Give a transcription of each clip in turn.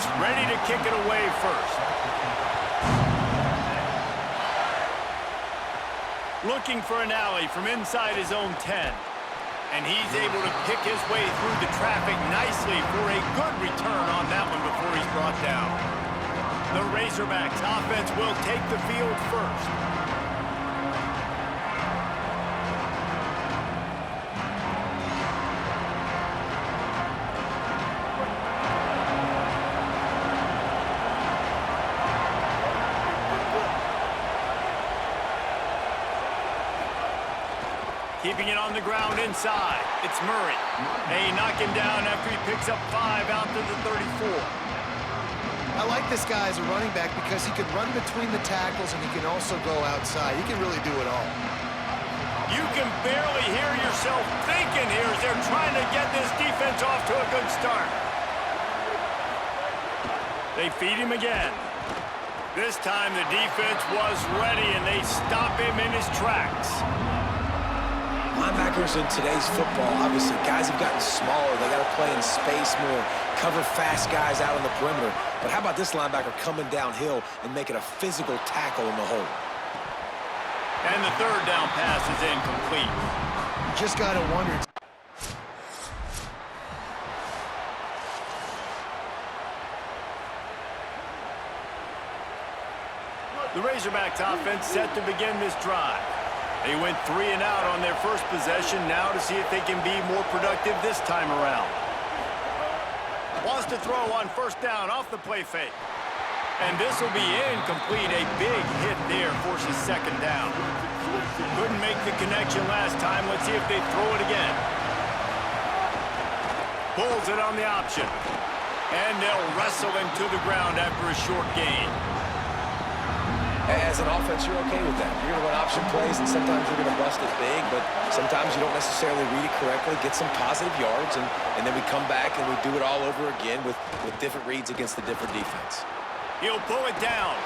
offense ready to kick it away first. Looking for an alley from inside his own 10. And he's able to pick his way through the traffic nicely for a good return on that one before he's brought down. The Razorbacks offense will take the field first. Keeping it on the ground inside. It's Murray. They knock him down after he picks up 5 out to the 34. I like this guy as a running back because he can run between the tackles and he can also go outside. He can really do it all. You can barely hear yourself thinking here as they're trying to get this defense off to a good start. They feed him again. This time the defense was ready and they stop him in his tracks. Linebackers in today's football, obviously, guys have gotten smaller. They got to play in space more, cover fast guys out on the perimeter. But how about this linebacker coming downhill and making a physical tackle in the hole? And the third down pass is incomplete. You just got to wonder. The Razorbacks offense set to begin this drive. They went 3 and out on their first possession, now to see if they can be more productive this time around. Wants to throw on first down off the play fake. And this will be incomplete. A big hit there forces second down. Couldn't make the connection last time. Let's see if they throw it again. Pulls it on the option. And they'll wrestle him to the ground after a short gain. As an offense, you're okay with that. You're going to run option plays, and sometimes you're going to bust it big, but sometimes you don't necessarily read it correctly, get some positive yards, and then we come back and we do it all over again with different reads against the different defense. He'll pull it down.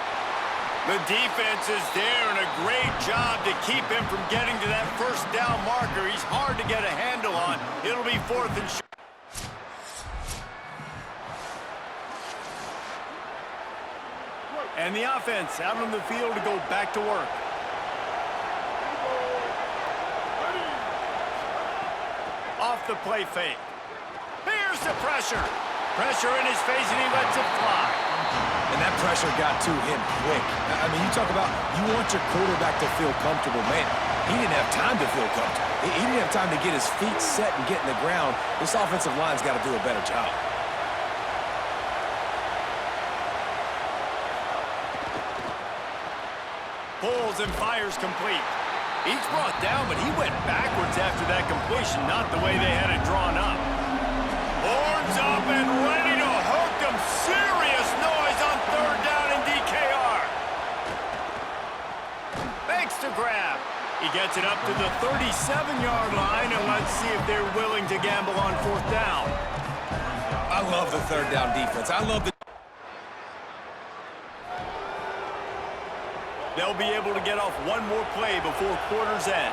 The defense is there, and a great job to keep him from getting to that first down marker. He's hard to get a handle on. It'll be 4th and short. And the offense out on the field to go back to work. Off the play fake. Here's the pressure. Pressure in his face, and he lets it fly. And that pressure got to him quick. I mean, you talk about you want your quarterback to feel comfortable. Man, he didn't have time to feel comfortable. He didn't have time to get his feet set and get in the ground. This offensive line's got to do a better job. Pulls and fires complete. He's brought down, but he went backwards after that completion, not the way they had it drawn up. Horns up and ready to hook them. Serious noise on 3rd down in DKR. Makes the grab. He gets it up to the 37-yard line, and let's see if they're willing to gamble on 4th down. I love the 3rd down defense. I love the... They'll be able to get off one more play before quarter's end.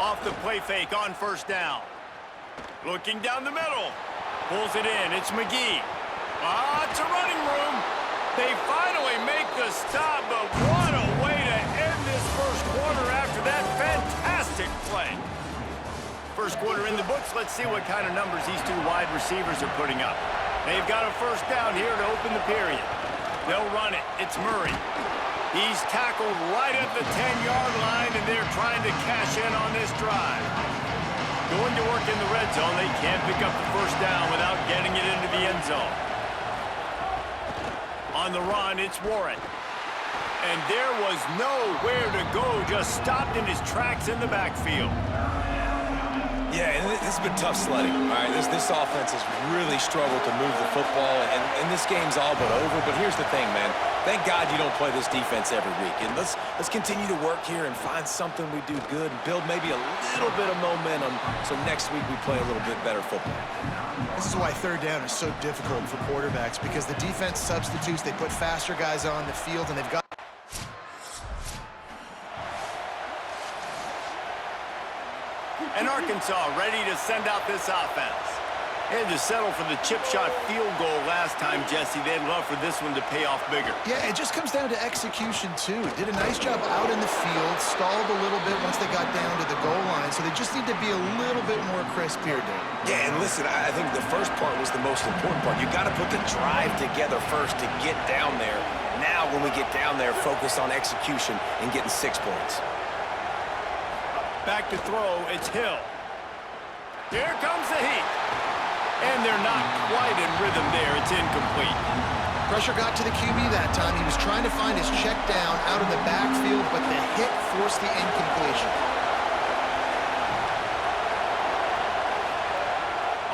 Off the play fake on first down. Looking down the middle. Pulls it in. It's McGee. It's a running room. They finally make the stop, but what a way to end this first quarter after that fantastic play. First quarter in the books. Let's see what kind of numbers these two wide receivers are putting up. They've got a first down here to open the period. They'll run it. It's Murray. He's tackled right at the 10-yard line, and they're trying to cash in on this drive. Going to work in the red zone. They can't pick up the first down without getting it into the end zone. On the run, it's Warren. And there was nowhere to go, just stopped in his tracks in the backfield. Yeah, and this has been tough sledding. All right, this offense has really struggled to move the football, and this game's all but over. But here's the thing, man. Thank God you don't play this defense every week. And let's continue to work here and find something we do good and build maybe a little bit of momentum so next week we play a little bit better football. This is why 3rd down is so difficult for quarterbacks, because the defense substitutes. They put faster guys on the field, and they've got... And our Arkansas ready to send out this offense. They had to settle for the chip shot field goal last time, Jesse. They'd love for this one to pay off bigger. Yeah, it just comes down to execution, too. Did a nice job out in the field, stalled a little bit once they got down to the goal line, so they just need to be a little bit more crisp here, Dave. Yeah, and listen, I think the first part was the most important part. You got to put the drive together first to get down there. Now, when we get down there, focus on execution and getting 6 points. Back to throw, it's Hill. Here comes the heat. And they're not quite in rhythm there. It's incomplete. Pressure got to the QB that time. He was trying to find his check down out in the backfield, but the hit forced the incompletion.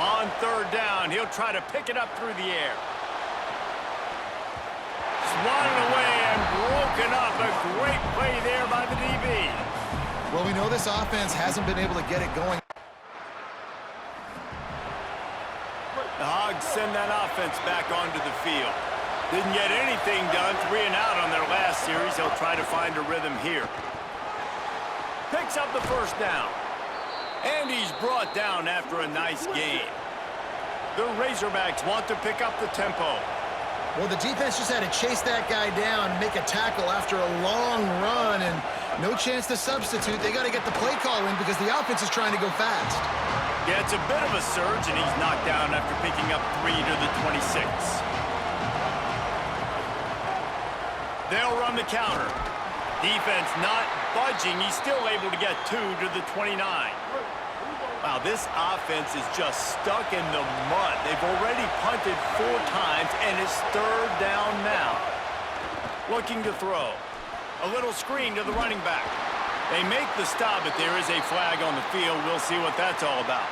On third down, he'll try to pick it up through the air. Swatted away and broken up. A great play there by the DB. Well, we know this offense hasn't been able to get it going. The Hogs send that offense back onto the field. Didn't get anything done, 3 and out on their last series. They'll try to find a rhythm here. Picks up the first down. And he's brought down after a nice gain. The Razorbacks want to pick up the tempo. Well, the defense just had to chase that guy down, make a tackle after a long run, and no chance to substitute. They got to get the play call in because the offense is trying to go fast. Yeah, it's a bit of a surge, and he's knocked down after picking up 3 to the 26. They'll run the counter. Defense not budging. He's still able to get 2 to the 29. Wow, this offense is just stuck in the mud. They've already punted 4 times, and it's third down now. Looking to throw. A little screen to the running back. They make the stop, but there is a flag on the field. We'll see what that's all about.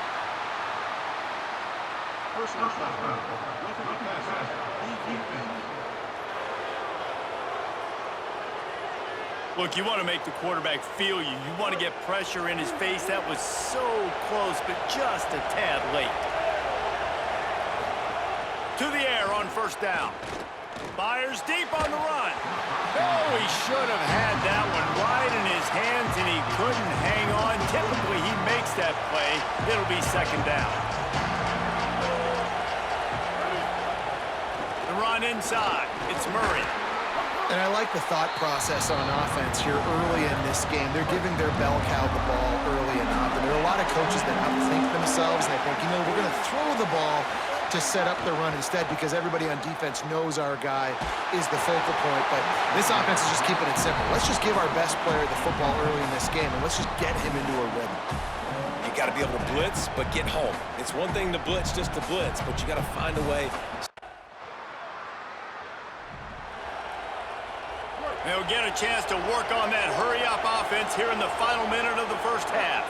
Look, you want to make the quarterback feel you. You want to get pressure in his face. That was so close, but just a tad late. To the air on first down. Fires deep on the run. Oh, he should have had that one right in his hands, and he couldn't hang on. Typically, he makes that play. It'll be second down. The run inside. It's Murray. And I like the thought process on offense here early in this game. They're giving their bell cow the ball early enough. And there are a lot of coaches that outthink themselves. They think, you know, we're going to throw the ball to set up the run instead because everybody on defense knows our guy is the focal point. But this offense is just keeping it simple. Let's just give our best player the football early in this game, and let's just get him into a rhythm. You got to be able to blitz, but get home. It's one thing to blitz just to blitz, but you got to find a way. They'll get a chance to work on that hurry-up offense here in the final minute of the first half.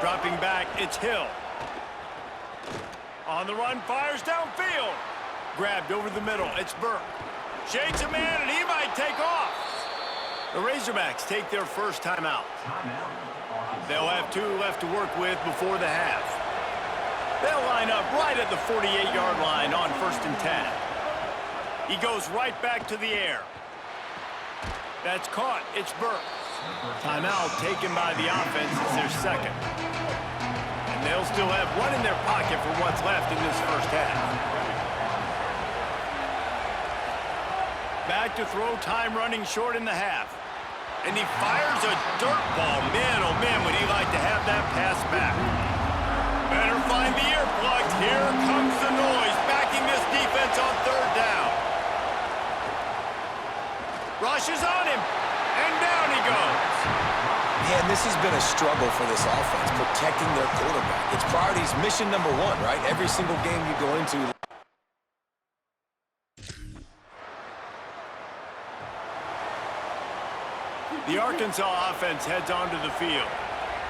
Dropping back, it's Hill. On the run, fires downfield. Grabbed over the middle, it's Burke. Shakes a man, and he might take off. The Razorbacks take their first timeout. They'll have 2 left to work with before the half. They'll line up right at the 48-yard line on 1st and 10. He goes right back to the air. That's caught. It's Burke. Timeout taken by the offense. It's their second. And they'll still have 1 in their pocket for what's left in this first half. Back to throw, time running short in the half. And he fires a dirt ball. Man, oh man, would he like to have that pass back. Better find the earplugs. Here comes the noise, backing this defense on third down. Rushes on him, and down he goes. Yeah, and this has been a struggle for this offense, protecting their quarterback. It's priorities, mission number 1, right? Every single game you go into. The Arkansas offense heads onto the field.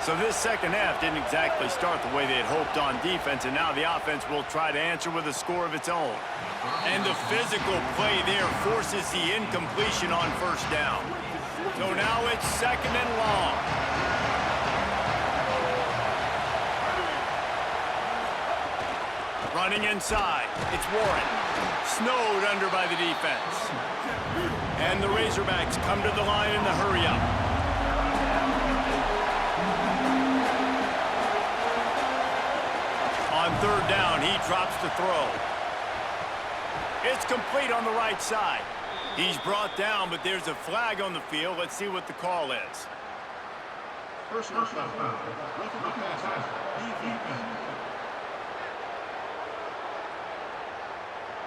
So this second half didn't exactly start the way they had hoped on defense, and now the offense will try to answer with a score of its own. And the physical play there forces the incompletion on first down. So now it's second and long. Running inside, it's Warren. Snowed under by the defense. And the Razorbacks come to the line in the hurry-up. On third down, he drops the throw. It's complete on the right side. He's brought down, but there's a flag on the field. Let's see what the call is. Personal foul.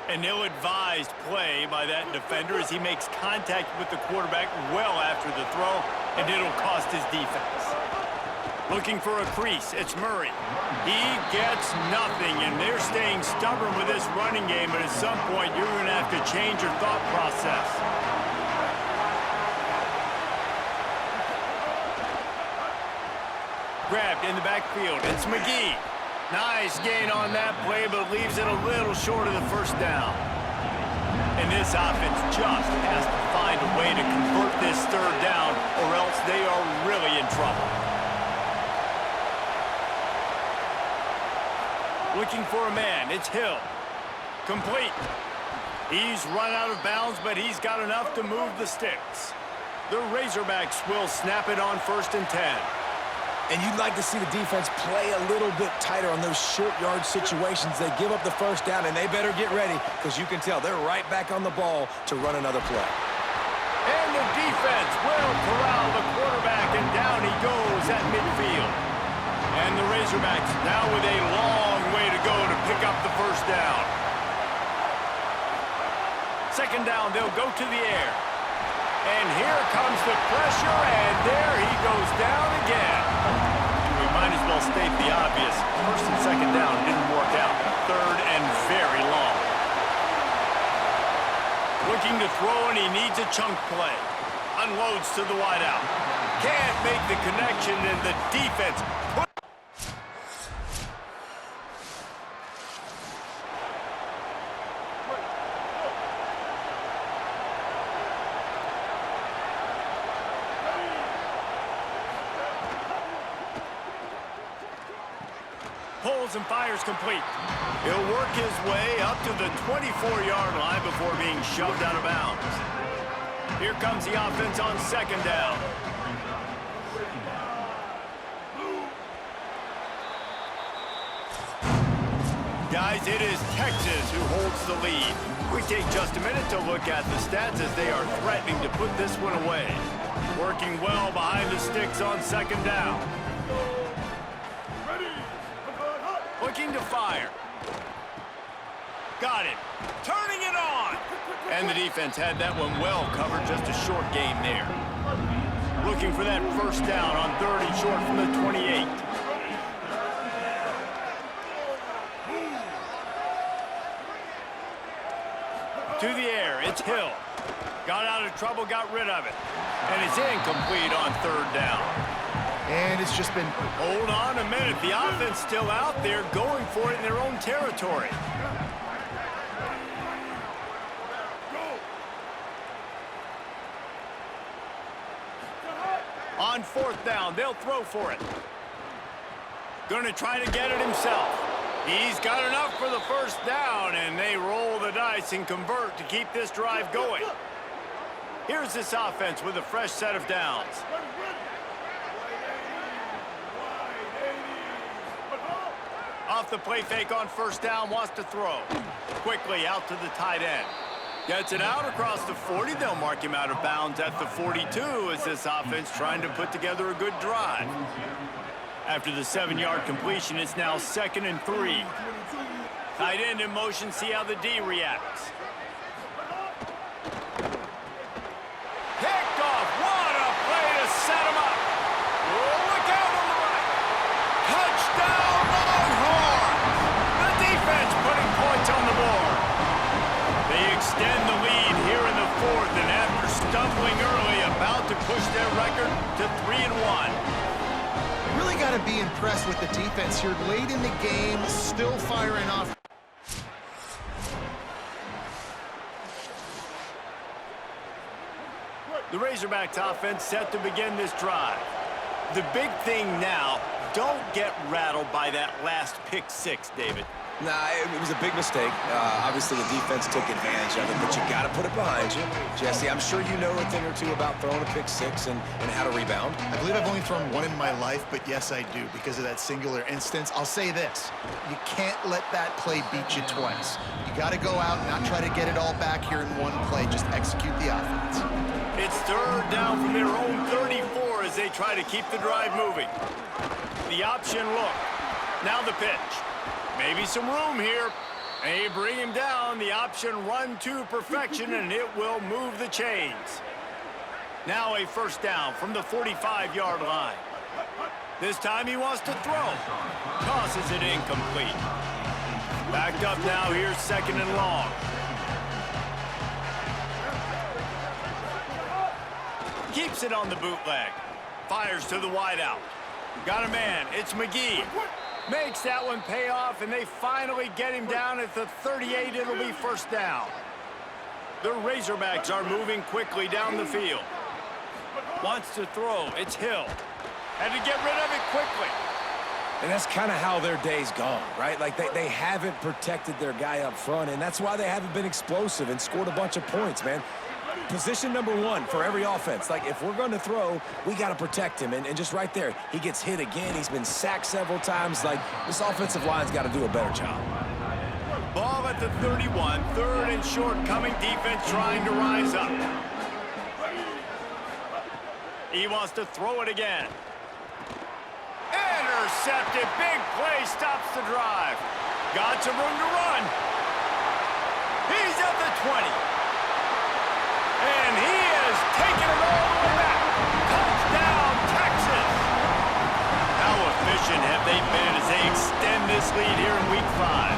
An ill-advised play by that defender as he makes contact with the quarterback well after the throw, and it'll cost his defense. Looking for a crease, it's Murray. He gets nothing, and they're staying stubborn with this running game, but at some point you're going to have to change your thought process. Grabbed in the backfield, it's McGee. Nice gain on that play, but leaves it a little short of the first down. And this offense just has to find a way to convert this third down, or else they are really in trouble. Looking for a man, it's Hill. Complete. He's run out of bounds, but he's got enough to move the sticks. The Razorbacks will snap it on 1st and 10. And you'd like to see the defense play a little bit tighter on those short yard situations. They give up the first down, and they better get ready because you can tell they're right back on the ball to run another play. And the defense will corral the quarterback, and down he goes at midfield. And the Razorbacks now with a long way to go to pick up the first down. Second down, they'll go to the air. And here comes the pressure, and there he goes down again. We might as well state the obvious. First and second down didn't work out. Third and very long. Looking to throw, and he needs a chunk play. Unloads to the wideout. Can't make the connection, and the defense pulls and fires complete. He'll work his way up to the 24-yard line before being shoved out of bounds. Here comes the offense on second down. Guys, it is Texas who holds the lead. We take just a minute to look at the stats as they are threatening to put this one away. Working well behind the sticks on second down. Looking to fire. Got it. Turning it on. And the defense had that one well covered. Just a short gain there. Looking for that first down on third and short from the 28. To the air, it's Hill. Got out of trouble, got rid of it. And it's incomplete on third down. And it's just been... Hold on a minute. The offense still out there going for it in their own territory. On fourth down, they'll throw for it. Going to try to get it himself. He's got enough for the first down, and they roll the dice and convert to keep this drive going. Here's this offense with a fresh set of downs. Off the play fake on first down, wants to throw. Quickly out to the tight end. Gets it out across the 40. They'll mark him out of bounds at the 42 as this offense trying to put together a good drive. After the 7-yard completion, it's now 2nd and 3. Tight end in motion, see how the D reacts. Picked off. What a play to set him up. Oh, look out on the right. Touchdown, Longhorns. The defense putting points on the board. They extend the lead here in the fourth, and after stumbling early, about to push their record to 3-1. Really got to be impressed with the defense here. Late in the game, still firing off. The Razorbacks offense set to begin this drive. The big thing now, don't get rattled by that last pick six, David. Nah, it was a big mistake. Obviously, the defense took advantage of it, but you got to put it behind you. Jesse, I'm sure you know a thing or two about throwing a pick six and how to rebound. I believe I've only thrown one in my life, but yes, I do, because of that singular instance. I'll say this. You can't let that play beat you twice. You got to go out and not try to get it all back here in one play. Just execute the offense. It's third down from their own 34 as they try to keep the drive moving. The option look. Now the pitch. Maybe some room here. They bring him down. The option run to perfection, and it will move the chains. Now a first down from the 45-yard line. This time he wants to throw. Tosses it incomplete. Backed up now. Here's second and long. Keeps it on the bootleg. Fires to the wideout. Got a man. It's McGee. Makes that one pay off, and they finally get him down at the 38. It'll be first down. The Razorbacks are moving quickly down the field. Wants to throw. It's Hill. Had to get rid of it quickly. And that's kind of how their day's gone, right? Like, they haven't protected their guy up front, and that's why they haven't been explosive and scored a bunch of points, man. Position number one for every offense. Like, if we're going to throw, we got to protect him. And just right there, he gets hit again. He's been sacked several times. Like, this offensive line's got to do a better job. Ball at the 31. Third and short coming. Defense trying to rise up. He wants to throw it again. Intercepted. Big play. Stops the drive. Got some room to run. He's at the 20. And he has taken it all the way back. Touchdown, Texas. How efficient have they been as they extend this lead here in Week 5?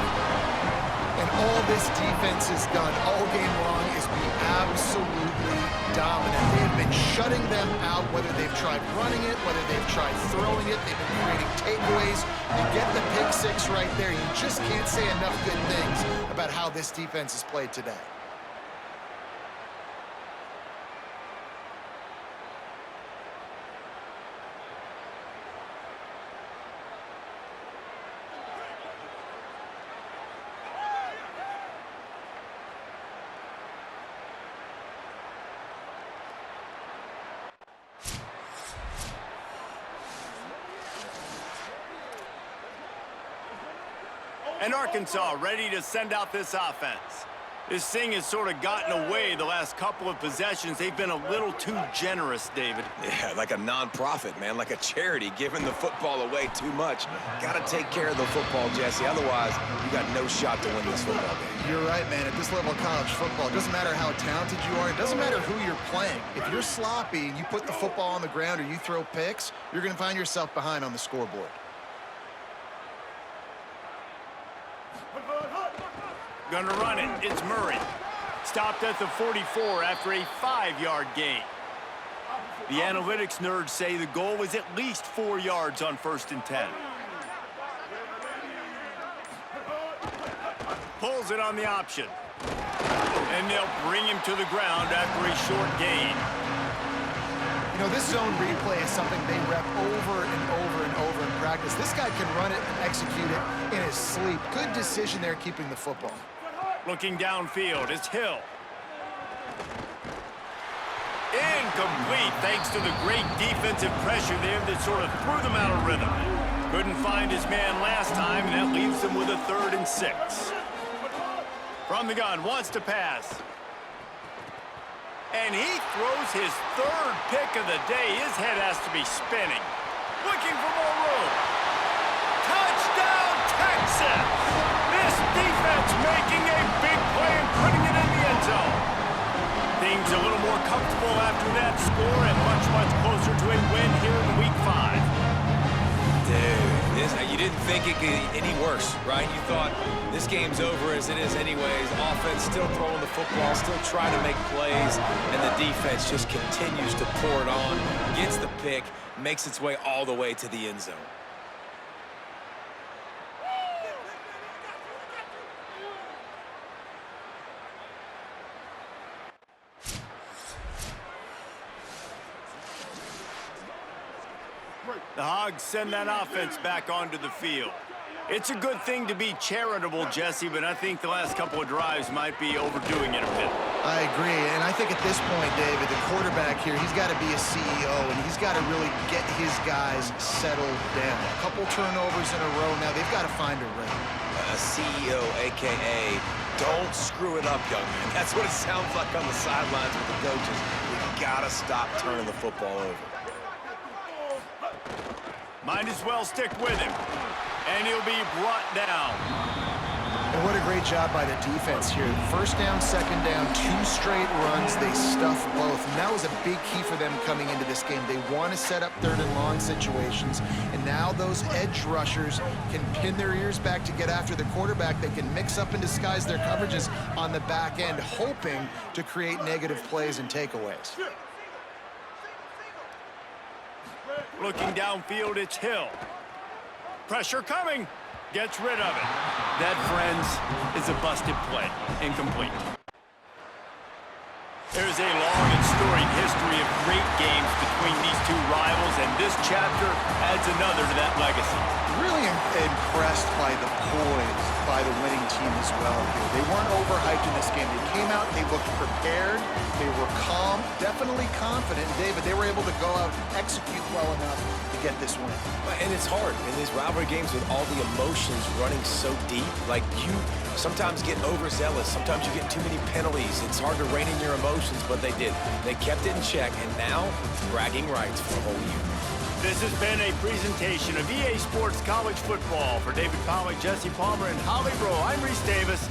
And all this defense has done all game long is be absolutely dominant. They have been shutting them out, whether they've tried running it, whether they've tried throwing it. They've been creating takeaways. You get the pick six right there. You just can't say enough good things about how this defense has played today. And Arkansas ready to send out this offense. This thing has sort of gotten away the last couple of possessions. They've been a little too generous, David. Yeah, like a non-profit, man, like a charity, giving the football away too much. Got to take care of the football, Jesse. Otherwise, you got no shot to win this football game. You're right, man. At this level of college football, it doesn't matter how talented you are. It doesn't matter who you're playing. If you're sloppy and you put the football on the ground or you throw picks, you're going to find yourself behind on the scoreboard. Gonna run it. It's Murray. Stopped at the 44 after a 5-yard gain. The analytics nerds say the goal was at least 4 yards on 1st and 10. Pulls it on the option. And they'll bring him to the ground after a short gain. You know, this zone replay is something they rep over and over and over in practice. This guy can run it and execute it in his sleep. Good decision there keeping the football. Looking downfield, it's Hill. Incomplete, thanks to the great defensive pressure there that sort of threw them out of rhythm. Couldn't find his man last time, and that leaves them with a 3rd and 6. From the gun, wants to pass. And he throws his 3rd pick of the day. His head has to be spinning. Looking for more room. Touchdown, Texas! This defense making a big play and putting it in the end zone. Things a little more comfortable after that score and much, much closer to a win here in Week 5. Dude, you didn't think it could get any worse, right? You thought this game's over as it is anyways. Offense still throwing the football, still trying to make plays, and the defense just continues to pour it on, gets the pick, makes its way all the way to the end zone. The Hogs send that offense back onto the field. It's a good thing to be charitable, Jesse, but I think the last couple of drives might be overdoing it a bit. I agree, and I think at this point, David, the quarterback here, he's got to be a CEO, and he's got to really get his guys settled down. A couple turnovers in a row now. They've got to find a rhythm. A CEO, a.k.a. don't screw it up, young man. That's what it sounds like on the sidelines with the coaches. We got to stop turning the football over. Might as well stick with him. And he'll be brought down. And what a great job by the defense here. First down, second down, 2 straight runs. They stuffed both. And that was a big key for them coming into this game. They want to set up third and long situations. And now those edge rushers can pin their ears back to get after the quarterback. They can mix up and disguise their coverages on the back end, hoping to create negative plays and takeaways. Looking downfield, it's Hill. Pressure coming. Gets rid of it. That, friends, is a busted play. Incomplete. There's a long and storied history of great games between these two rivals, and this chapter adds another to that legacy. Really impressed by the poise by the winning team as well here. They weren't overhyped in this game. They came out, they looked prepared, they were calm, definitely confident. David, they were able to go out and execute well enough to get this win. And it's hard in these rivalry games with all the emotions running so deep. Like, you sometimes get overzealous. Sometimes you get too many penalties. It's hard to rein in your emotions, but they did. They kept it in check, and now bragging rights for a whole year. This has been a presentation of EA Sports College Football. For David Pollack, Jesse Palmer, and Holly Rowe, I'm Reese Davis.